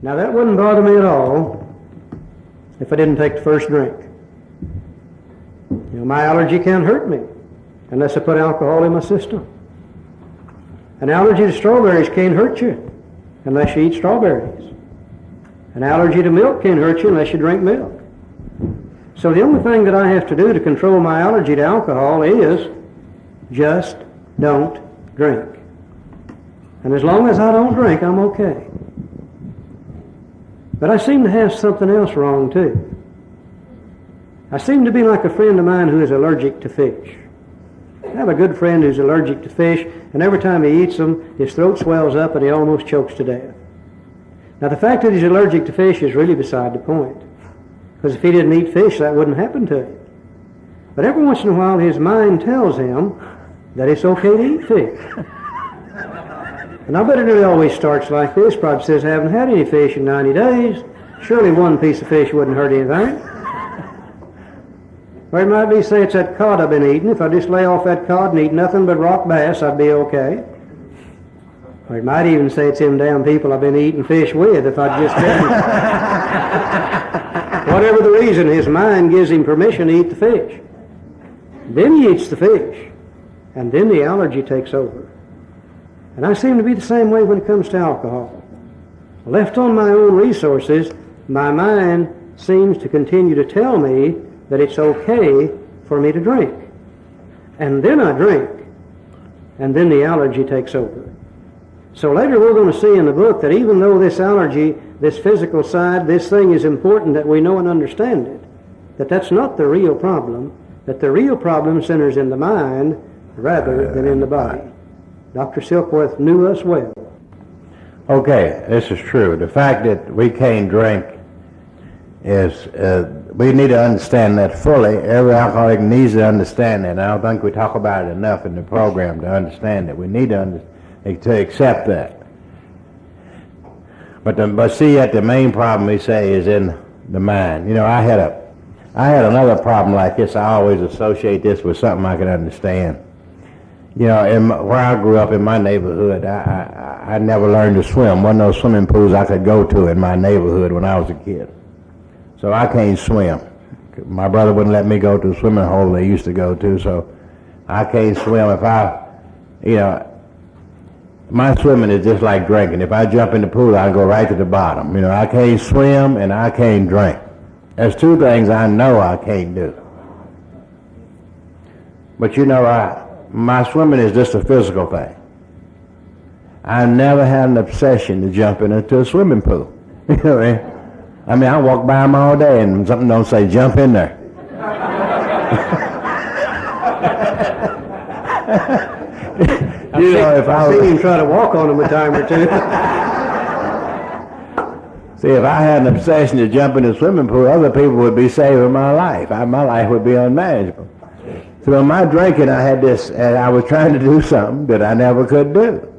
Now that wouldn't bother me at all if I didn't take the first drink. You know, my allergy can't hurt me unless I put alcohol in my system. An allergy to strawberries can't hurt you unless you eat strawberries. An allergy to milk can't hurt you unless you drink milk. So the only thing that I have to do to control my allergy to alcohol is just don't drink. And as long as I don't drink, I'm okay. But I seem to have something else wrong too. I seem to be like a friend of mine who is allergic to fish. I have a good friend who's allergic to fish, and every time he eats them, his throat swells up and he almost chokes to death. Now the fact that he's allergic to fish is really beside the point. Because if he didn't eat fish, that wouldn't happen to him. But every once in a while, his mind tells him that it's okay to eat fish. And I bet it really always starts like this. Probably says, I haven't had any fish in 90 days. Surely one piece of fish wouldn't hurt anything. Or it might be, say, it's that cod I've been eating. If I just lay off that cod and eat nothing but rock bass, I'd be okay. Or it might even say it's them damn people I've been eating fish with if I'd just didn't. Whatever the reason, his mind gives him permission to eat the fish. Then he eats the fish, and then the allergy takes over. And I seem to be the same way when it comes to alcohol. Left on my own resources, my mind seems to continue to tell me that it's okay for me to drink. And then I drink, and then the allergy takes over. So later we're going to see in the book that even though this allergy, this physical side, this thing is important that we know and understand it, that that's not the real problem, that the real problem centers in the mind rather than in the body. Dr. Silkworth knew us well. Okay, this is true. The fact that we can't drink is, we need to understand that fully. Every alcoholic needs to understand that. And I don't think we talk about it enough in the program to understand it. We need to accept that. But see, the main problem, we say, is in the mind. You know, I had another problem like this. I always associate this with something I can understand. You know, where I grew up in my neighborhood, I never learned to swim. Wasn't no swimming pools I could go to in my neighborhood when I was a kid. So I can't swim. My brother wouldn't let me go to the swimming hole they used to go to, so I can't swim. My swimming is just like drinking. If I jump in the pool, I go right to the bottom. You know, I can't swim and I can't drink. There's two things I know I can't do. But you know, my swimming is just a physical thing. I never had an obsession to jump into a swimming pool. You know what I mean? I walk by them all day and something don't say jump in there. I've seen him try to walk on them a time or two. See, if I had an obsession to jump in the swimming pool, other people would be saving my life. My life would be unmanageable. So in my drinking, I had this, and I was trying to do something that I never could do.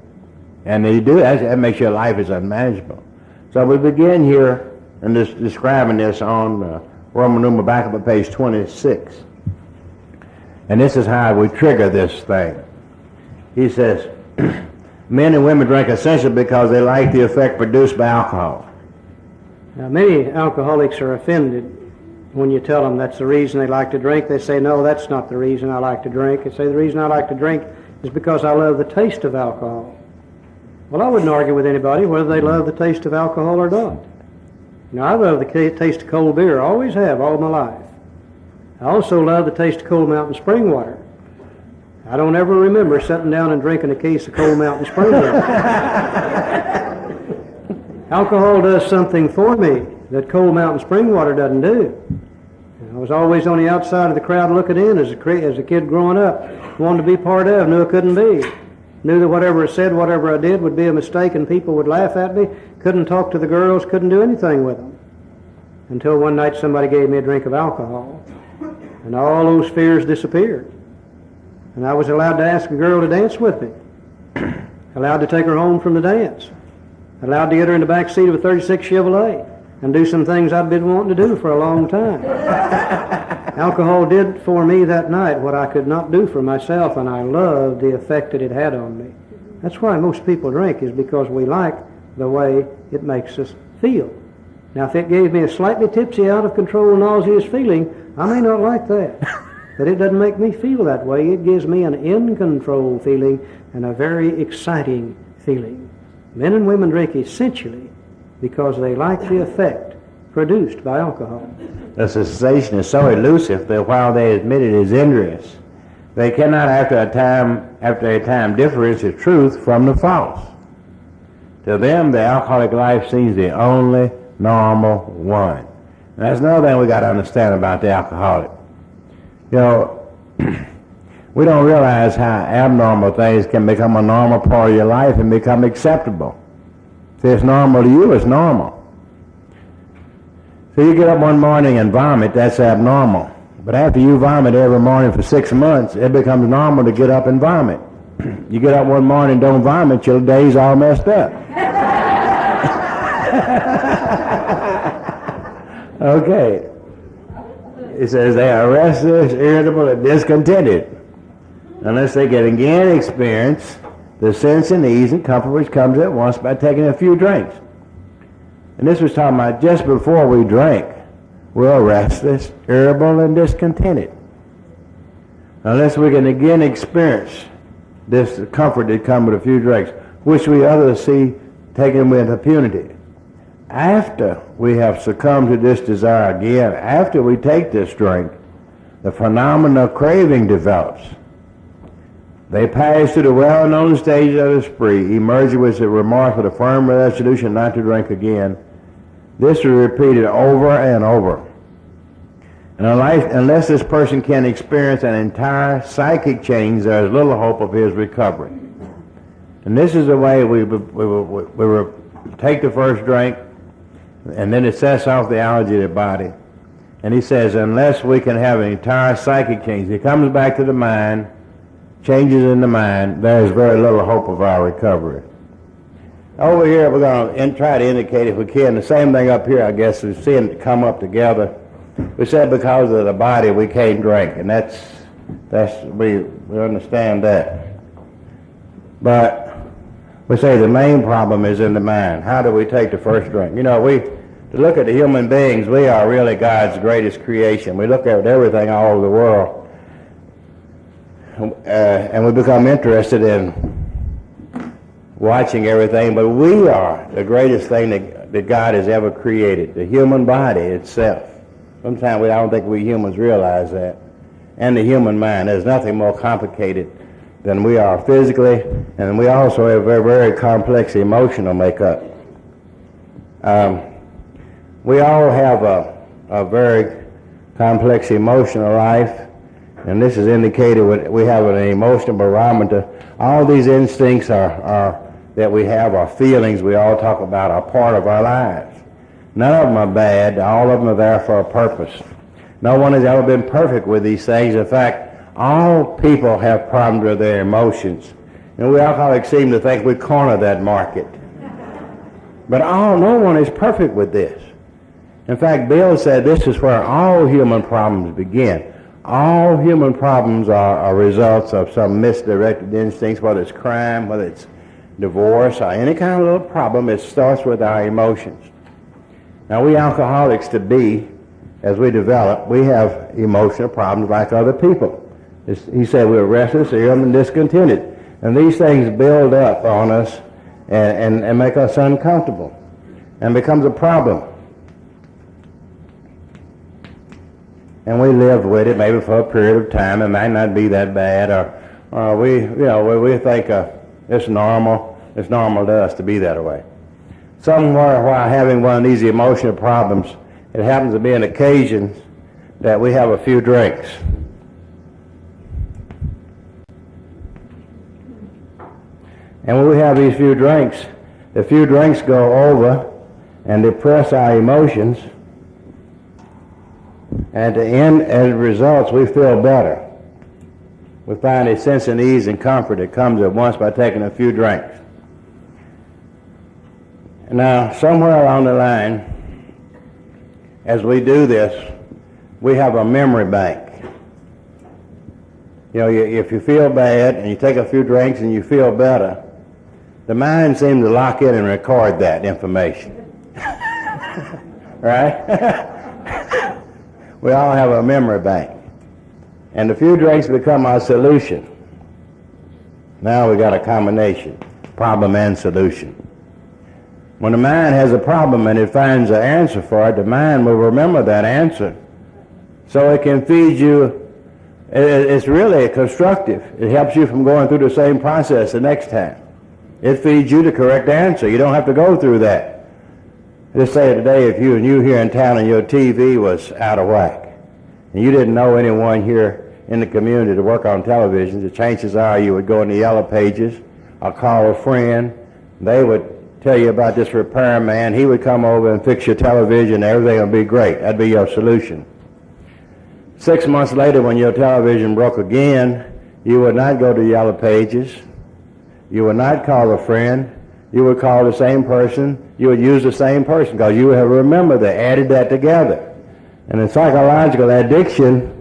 And that makes your life is unmanageable. So we begin here and describing this on Roman numeral back up at page 26. And this is how we trigger this thing. He says, men and women drink essentially because they like the effect produced by alcohol. Now, many alcoholics are offended when you tell them that's the reason they like to drink. They say, no, that's not the reason I like to drink. They say the reason I like to drink is because I love the taste of alcohol. Well, I wouldn't argue with anybody whether they love the taste of alcohol or not. Now, I love the taste of cold beer. I always have all my life. I also love the taste of Cold Mountain spring water. I don't ever remember sitting down and drinking a case of Cold Mountain spring water. Alcohol does something for me that Cold Mountain spring water doesn't do. I was always on the outside of the crowd looking in as a kid growing up, wanted to be part of, knew I couldn't be. Knew that whatever I said, whatever I did would be a mistake and people would laugh at me. Couldn't talk to the girls, couldn't do anything with them. Until one night somebody gave me a drink of alcohol. And all those fears disappeared. And I was allowed to ask a girl to dance with me. Allowed to take her home from the dance. Allowed to get her in the back seat of a 36 Chevrolet and do some things I'd been wanting to do for a long time. Alcohol did for me that night what I could not do for myself, and I loved the effect that it had on me. That's why most people drink, is because we like the way it makes us feel. Now, if it gave me a slightly tipsy, out of control, nauseous feeling, I may not like that. But it doesn't make me feel that way. It gives me an in-control feeling and a very exciting feeling. Men and women drink essentially because they like the effect produced by alcohol. The sensation is so elusive that while they admit it is injurious, they cannot after a time differentiate truth from the false. To them, the alcoholic life seems the only normal one. And that's another thing we got to understand about the alcoholic. You know, we don't realize how abnormal things can become a normal part of your life and become acceptable. See, it's normal to you, it's normal. So you get up one morning and vomit, that's abnormal. But after you vomit every morning for 6 months, it becomes normal to get up and vomit. You get up one morning and don't vomit, your day's all messed up. Okay. It says they are restless, irritable, and discontented, unless they can again experience the sense and ease and comfort which comes at once by taking a few drinks. And this was talking about just before we drank, we're restless, irritable, and discontented. Unless we can again experience this comfort that comes with a few drinks, which we others see taken with impunity. After we have succumbed to this desire again, after we take this drink, the phenomenon of craving develops. They pass through the well-known stage of the spree, emerging with a remorse with a firm resolution not to drink again. This is repeated over and over. And unless this person can experience an entire psychic change, there is little hope of his recovery. And this is the way we take the first drink, and then it sets off the allergy of the body. And he says, unless we can have an entire psychic change, it comes back to the mind, changes in the mind, there is very little hope of our recovery. Over here, we're going to try to indicate, if we can, the same thing up here, I guess, we're seeing it come up together. We said because of the body we can't drink, and we understand that. But we say the main problem is in the mind. How do we take the first drink? You know, to look at the human beings, we are really God's greatest creation. We look at everything all over the world, and we become interested in watching everything, but we are the greatest thing that God has ever created, the human body itself. Sometimes I don't think we humans realize that. And the human mind, there's nothing more complicated than we are physically, and we also have a very, very complex emotional makeup. We all have a very complex emotional life, and this is indicated with, we have an emotional barometer. All these instincts that we have, our feelings we all talk about, are part of our lives. None of them are bad. All of them are there for a purpose. No one has ever been perfect with these things. In fact, all people have problems with their emotions. And we alcoholics seem to think we corner that market. But no one is perfect with this. In fact, Bill said this is where all human problems begin. All human problems are results of some misdirected instincts, whether it's crime, whether it's divorce, or any kind of little problem. It starts with our emotions. Now, we alcoholics, as we develop, we have emotional problems like other people. He said we're restless, irritable, and discontented. And these things build up on us and make us uncomfortable and becomes a problem. And we live with it maybe for a period of time. It might not be that bad, or we think it's normal. It's normal to us to be that way. Somewhere while having one of these emotional problems, it happens to be an occasion that we have a few drinks. And when we have these few drinks, the few drinks go over and depress our emotions, and at the end, as results, we feel better. We find a sense of ease and comfort that comes at once by taking a few drinks. Now, somewhere along the line, as we do this, we have a memory bank. You know, if you feel bad and you take a few drinks and you feel better, the mind seems to lock in and record that information. Right? We all have a memory bank. And the few drinks become our solution. Now we got a combination, problem and solution. When the mind has a problem and it finds an answer for it, the mind will remember that answer. So it can feed you. It's really constructive. It helps you from going through the same process the next time. It feeds you the correct answer. You don't have to go through that. Let's say today if you here in town and your TV was out of whack, and you didn't know anyone here in the community to work on television, the chances are you would go in the yellow pages or call a friend. They would tell you about this repairman. He would come over and fix your television. Everything would be great. That'd be your solution. 6 months later, when your television broke again, you would not go to yellow pages. You would not call a friend. You would call the same person. You would use the same person because you would have remembered that, added that together. And in psychological addiction,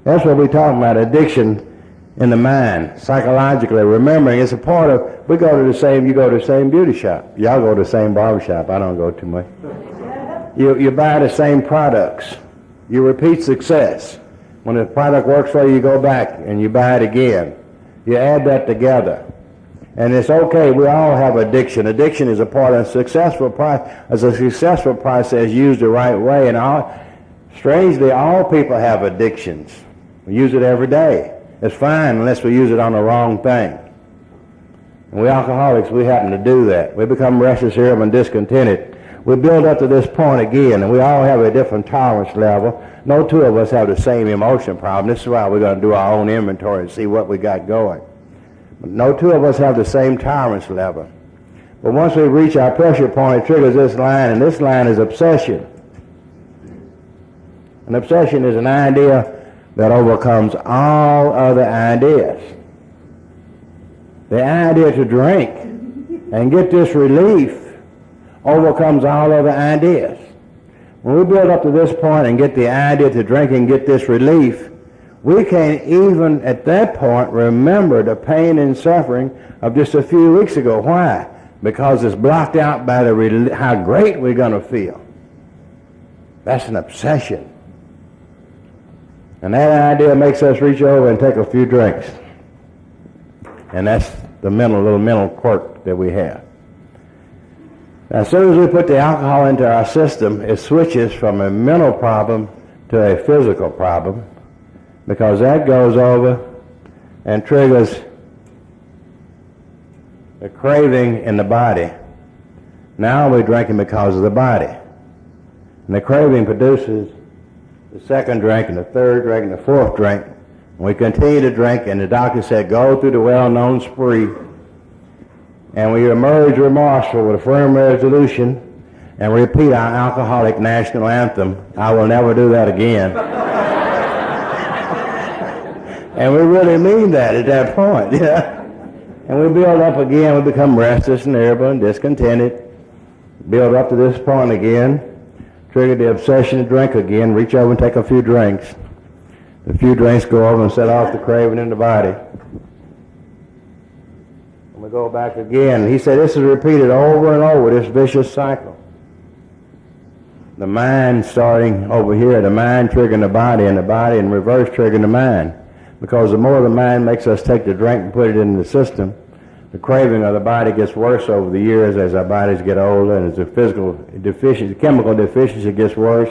that's what we're talking about, addiction in the mind, psychologically. Remembering, it's a part of, you go to the same beauty shop. Y'all go to the same barber shop. I don't go too much. You buy the same products. You repeat success. When the product works for you, you go back and you buy it again. You add that together. And it's okay, we all have addiction. Addiction is a part of a successful process used the right way. And strangely, all people have addictions. We use it every day. It's fine unless we use it on the wrong thing. And we alcoholics, we happen to do that. We become restless, irritable, and discontented. We build up to this point again, and we all have a different tolerance level. No two of us have the same emotion problem. This is why we're going to do our own inventory and see what we got going. But no two of us have the same tolerance level. But once we reach our pressure point, it triggers this line, and this line is obsession. An obsession is an idea that overcomes all other ideas. The idea to drink and get this relief overcomes all other ideas. When we build up to this point and get the idea to drink and get this relief, we can't even at that point remember the pain and suffering of just a few weeks ago. Why? Because it's blocked out by how great we're going to feel. That's an obsession. And that idea makes us reach over and take a few drinks. And that's the little mental quirk that we have. Now, as soon as we put the alcohol into our system, it switches from a mental problem to a physical problem, because that goes over and triggers the craving in the body. Now we're drinking because of the body. And the craving produces the second drink and the third drink and the fourth drink. And we continue to drink, and the doctor said, go through the well-known spree. And we emerge remorseful with a firm resolution and repeat our alcoholic national anthem, I will never do that again. And we really mean that at that point, yeah. And we build up again, we become restless and irritable and discontented. Build up to this point again, trigger the obsession to drink again, reach over and take a few drinks. The few drinks go over and set off the craving in the body. We go back again. He said this is repeated over and over, this vicious cycle. The mind starting over here, the mind triggering the body, and the body in reverse triggering the mind. Because the more the mind makes us take the drink and put it in the system, the craving of the body gets worse over the years as our bodies get older, and as the physical deficiency, chemical deficiency gets worse.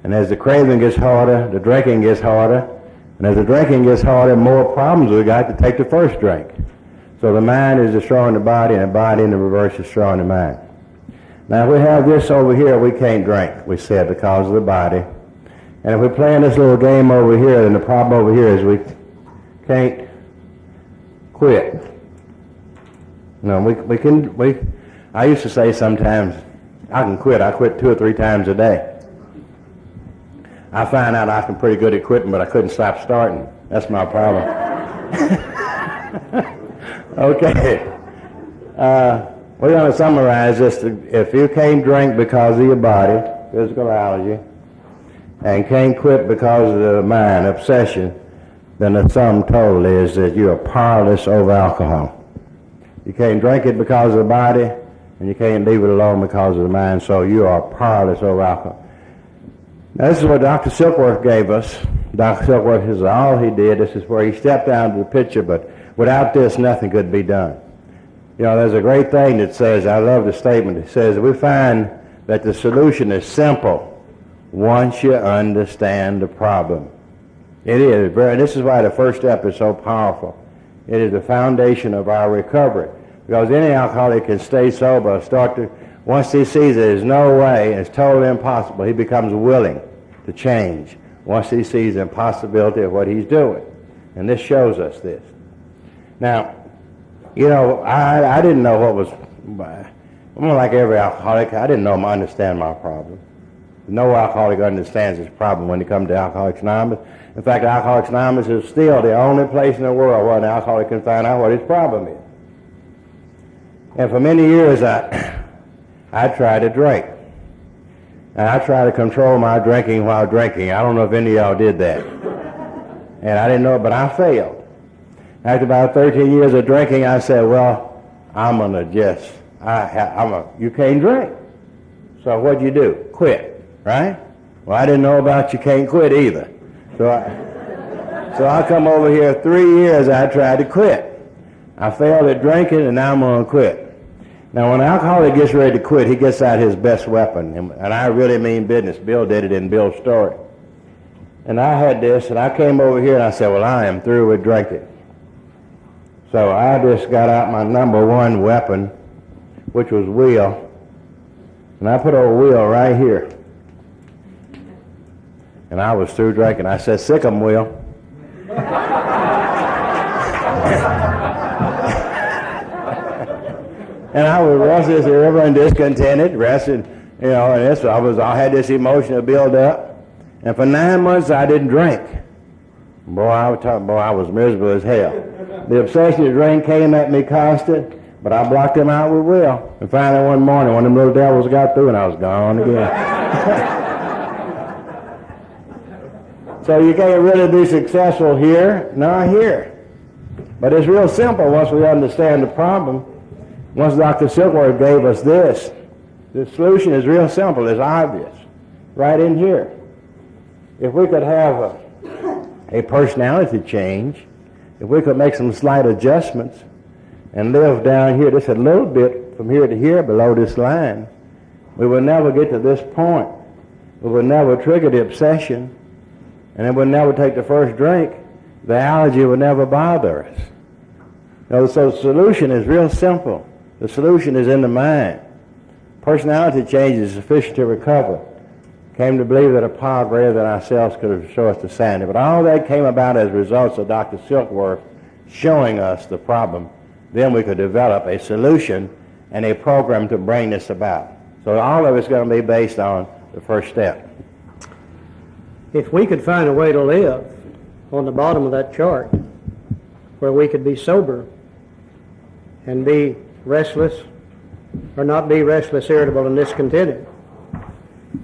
And as the craving gets harder, the drinking gets harder. And as the drinking gets harder, more problems we got to take the first drink. So the mind is destroying the body, and the body in the reverse is destroying the mind. Now if we have this over here, we can't drink, we said, because of the body. And if we're playing this little game over here, then the problem over here is we can't quit. No, I used to say sometimes, I can quit. I quit 2 or 3 times a day. I find out I'm pretty good at quitting, but I couldn't stop starting. That's my problem. Okay. We're going to summarize this. If you can't drink because of your body, physical allergy, and can't quit because of the mind, obsession, then the sum total is that you are powerless over alcohol. You can't drink it because of the body, and you can't leave it alone because of the mind, so you are powerless over alcohol. Now, this is what Dr. Silkworth gave us. Dr. Silkworth is all he did. This is where he stepped down to the picture, but without this, nothing could be done. You know, there's a great thing that says, I love the statement, it says, we find that the solution is simple once you understand the problem. It is. This is why the first step is so powerful. It is the foundation of our recovery. Because any alcoholic can stay sober, once he sees there's no way, it's totally impossible, he becomes willing to change once he sees the impossibility of what he's doing. And this shows us this. Now, you know, I didn't know what was, I'm like every alcoholic, I didn't understand my problem. No alcoholic understands his problem when he comes to Alcoholics Anonymous. In fact, Alcoholics Anonymous is still the only place in the world where an alcoholic can find out what his problem is. And for many years, I tried to drink. And I tried to control my drinking while drinking. I don't know if any of y'all did that. And I didn't know it, but I failed. After about 13 years of drinking, I said, well, I'm going to just, you can't drink. So what'd you do? Quit, right? Well, I didn't know about you can't quit either. So I come over here 3 years, I tried to quit. I failed at drinking, and now I'm going to quit. Now, when an alcoholic gets ready to quit, he gets out his best weapon. And I really mean business. Bill did it in Bill's story. And I had this, and I came over here, and I said, well, I am through with drinking. So I just got out my number one weapon, which was Will. And I put old Will right here. And I was through drinking. I said, sick 'em, Will. And I was restless and discontented, rested, you know, and I had this emotion to build up. And for 9 months I didn't drink. Boy, I was miserable as hell. The obsession to drink came at me constant, but I blocked him out with Will. And finally one morning, one of them little devils got through and I was gone again. So you can't really be successful here nor here. But it's real simple once we understand the problem. Once Dr. Silkworth gave us this, the solution is real simple, it's obvious, right in here. If we could have a personality change, if we could make some slight adjustments and live down here just a little bit from here to here below this line, we would never get to this point. We would never trigger the obsession, and it would never take the first drink. The allergy would never bother us. So the solution is real simple. The solution is in the mind. Personality change is sufficient to recover. Came to believe that a power greater than ourselves could show us the sanity. But all that came about as results of Dr. Silkworth showing us the problem. Then we could develop a solution and a program to bring this about. So all of it's going to be based on the first step. If we could find a way to live on the bottom of that chart where we could be sober and be restless, or not be restless, irritable, and discontented,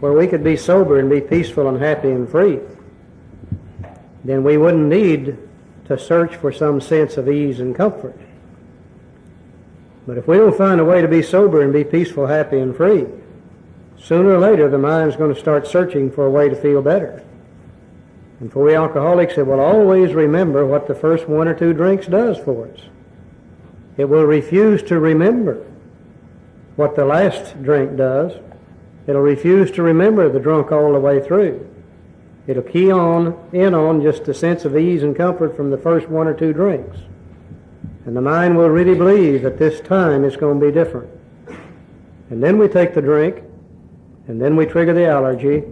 where we could be sober and be peaceful and happy and free, then we wouldn't need to search for some sense of ease and comfort. But if we don't find a way to be sober and be peaceful, happy, and free, sooner or later the mind's going to start searching for a way to feel better. And for we alcoholics, it will always remember what the first 1 or 2 drinks does for us. It will refuse to remember what the last drink does. It'll refuse to remember the drunk all the way through. It'll key in on just a sense of ease and comfort from the first 1 or 2 drinks. And the mind will really believe that this time it's going to be different. And then we take the drink, and then we trigger the allergy,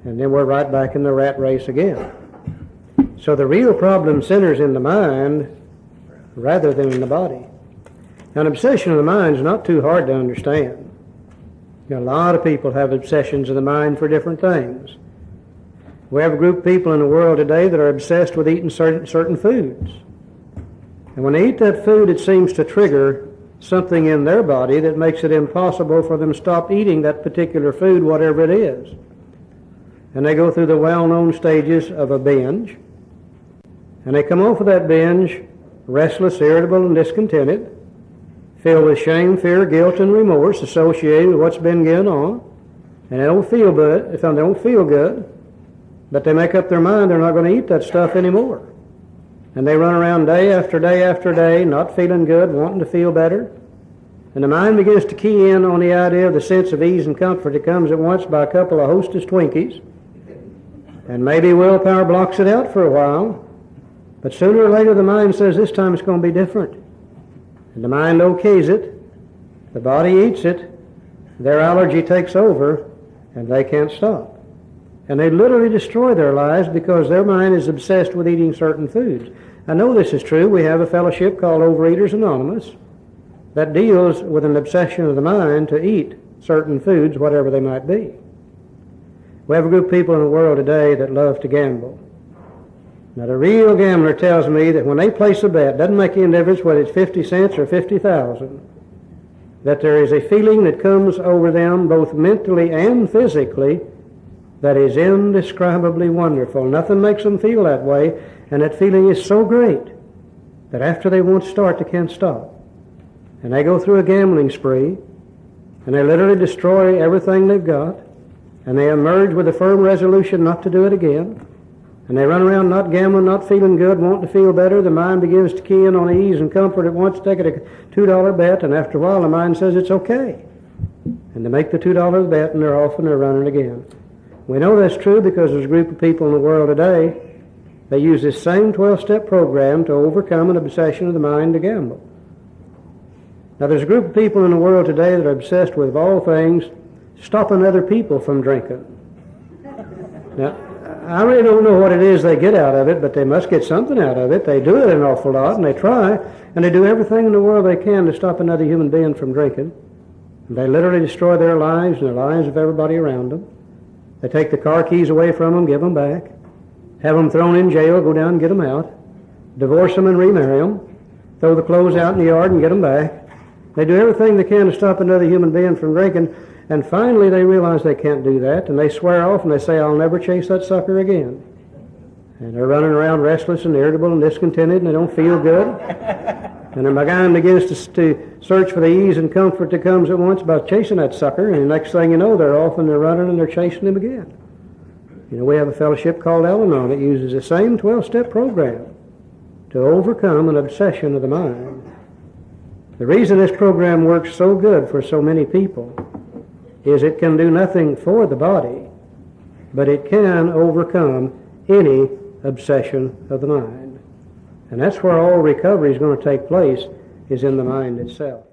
and then we're right back in the rat race again. So the real problem centers in the mind rather than in the body. Now, an obsession of the mind is not too hard to understand. You know, a lot of people have obsessions of the mind for different things. We have a group of people in the world today that are obsessed with eating certain foods. And when they eat that food, it seems to trigger something in their body that makes it impossible for them to stop eating that particular food, whatever it is. And they go through the well-known stages of a binge. And they come off of that binge restless, irritable, and discontented, filled with shame, fear, guilt, and remorse associated with what's been going on. And they don't feel good. They don't feel good, but they make up their mind they're not going to eat that stuff anymore. And they run around day after day after day, not feeling good, wanting to feel better. And the mind begins to key in on the idea of the sense of ease and comfort that comes at once by a couple of Hostess Twinkies. And maybe willpower blocks it out for a while, but sooner or later the mind says this time it's going to be different. And the mind okays it, the body eats it, their allergy takes over, and they can't stop. And they literally destroy their lives because their mind is obsessed with eating certain foods. I know this is true. We have a fellowship called Overeaters Anonymous that deals with an obsession of the mind to eat certain foods, whatever they might be. We have a group of people in the world today that love to gamble. Now, the real gambler tells me that when they place a bet, doesn't make any difference whether it's 50 cents or 50,000, that there is a feeling that comes over them both mentally and physically that is indescribably wonderful. Nothing makes them feel that way, and that feeling is so great that after they won't start, they can't stop. And they go through a gambling spree, and they literally destroy everything they've got, and they emerge with a firm resolution not to do it again. And they run around not gambling, not feeling good, wanting to feel better. The mind begins to key in on ease and comfort at once, take it a $2 bet, and after a while the mind says it's okay. And they make the $2 bet, and they're off and they're running again. We know that's true because there's a group of people in the world today, they use this same 12-step program to overcome an obsession of the mind to gamble. Now, there's a group of people in the world today that are obsessed with, of all things, stopping other people from drinking. Now, I really don't know what it is they get out of it, but they must get something out of it. They do it an awful lot, and they try, and they do everything in the world they can to stop another human being from drinking. And they literally destroy their lives and the lives of everybody around them. They take the car keys away from them, give them back, have them thrown in jail, go down and get them out, divorce them and remarry them, throw the clothes out in the yard and get them back. They do everything they can to stop another human being from drinking, and finally they realize they can't do that, and they swear off and they say, I'll never chase that sucker again. And they're running around restless and irritable and discontented, and they don't feel good. And the mind begins to search for the ease and comfort that comes at once by chasing that sucker, and the next thing you know, they're off and they're running and they're chasing him again. You know, we have a fellowship called Al-Anon that uses the same 12-step program to overcome an obsession of the mind. The reason this program works so good for so many people is it can do nothing for the body, but it can overcome any obsession of the mind. And that's where all recovery is going to take place, is in the mind itself.